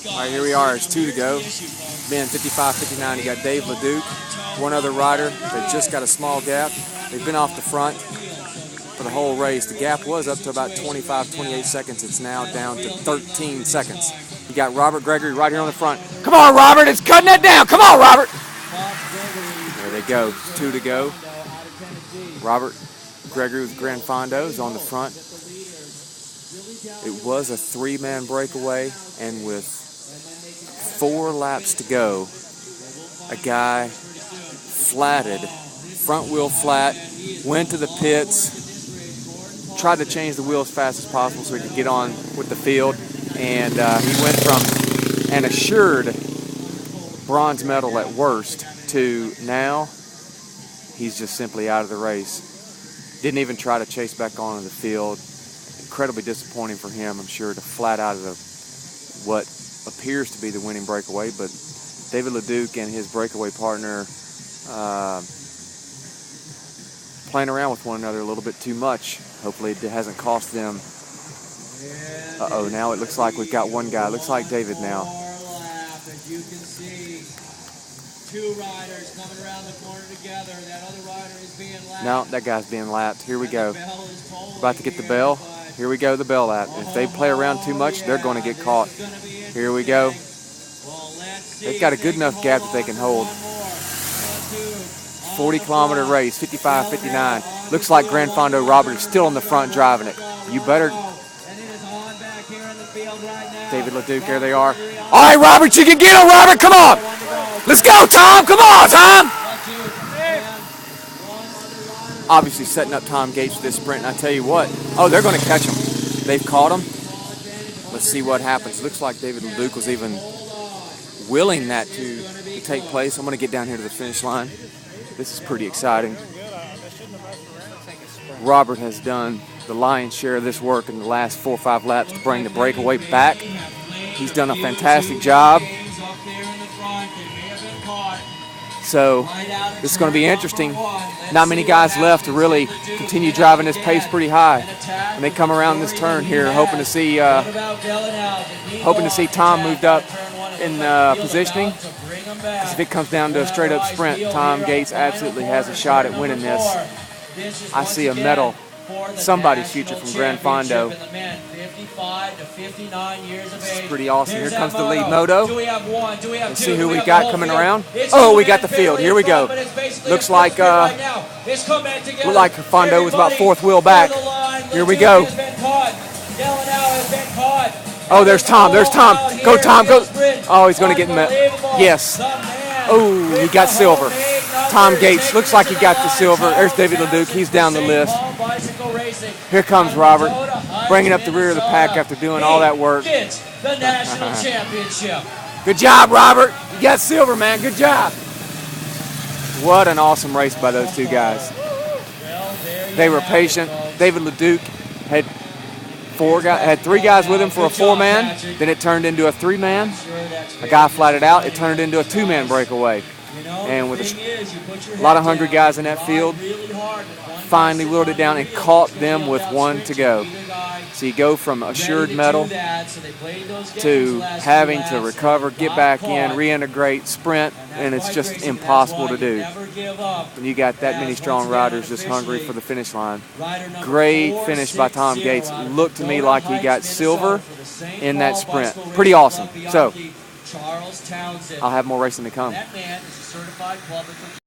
All right, here we are. It's 2 to go. Man, 55-59. You got David Leduc, one other rider. They just got a small gap. They've been off the front for the whole race. The gap was up to about 25, 28 seconds. It's now down to 13 seconds. You got Gregory right here on the front. Come on, Robert. It's cutting it down. Come on, Robert. There they go. 2 to go. Gregory with Gran Fondo is on the front. It was a 3-man breakaway, and with 4 laps to go, a guy flatted, front wheel flat, went to the pits, tried to change the wheel as fast as possible so he could get on with the field, and he went from an assured bronze medal at worst to now he's just simply out of the race. Didn't even try to chase back onto the field. Incredibly disappointing for him, I'm sure, to flat out of what appears to be the winning breakaway. But David Leduc and his breakaway partner playing around with one another a little bit too much. Hopefully it hasn't cost them. Uh-oh, now it looks like we've got one guy. It looks like David now. You can see 2 riders coming around the corner together. That other rider is being lapped. No, that guy's being lapped. Here we go. About to get the bell. Here we go, the bell lap. If they play around too much, they're going to get caught. Here we go. They've got a good enough gap that they can hold. 40-kilometer race, 55-59. Looks like Gran Fondo Robert is still in the front driving it. You better. David Leduc, there they are. All right, Robert, you can get him, Robert. Come on. Let's go, Tom. Come on, Tom. Obviously setting up Tom Gates for this sprint, and I tell you what, oh, they're going to catch him. They've caught him. Let's see what happens. Looks like David Leduc was even willing that to take place. I'm going to get down here to the finish line. This is pretty exciting. Robert has done the lion's share of this work in the last 4 or 5 laps to bring the breakaway back. He's done a fantastic job. So this is going to be interesting. Not many guys left to really continue driving this pace pretty high. When they come around this turn here, hoping to see Tom moved up in positioning. Because if it comes down to a straight-up sprint, Tom Gates absolutely has a shot at winning this. I see a medal. Somebody's future from Gran Fondo. This is pretty awesome. Here comes the lead moto. Let's see who we got coming around. Oh, we got the field. Here we go. Looks like Fondo was about 4th wheel back. Here we go. Oh, there's Tom. There's Tom. Go, Tom. Go. Oh, he's going to get met. Yes. Oh, he got silver. Tom Gates. Looks like he got the silver. There's David Leduc. He's down the list. Here comes Robert, bringing up the rear of the pack after doing all that work. The national championship. Good job, Robert. You got silver, man. Good job. What an awesome race by those 2 guys. They were patient. David Leduc had 3 guys with him for a 4-man. Then it turned into a 3-man. A guy flatted out. It turned into a 2-man breakaway. And with a lot of hungry guys in that field, finally whittled it down and caught them with 1 to go. So you go from assured medal to having to recover, get back in, reintegrate, sprint, and it's just impossible to do. When you got that many strong riders just hungry for the finish line. Great finish by Tom Gates. Looked to me like he got silver in that sprint. Pretty awesome. So I'll have more racing to come.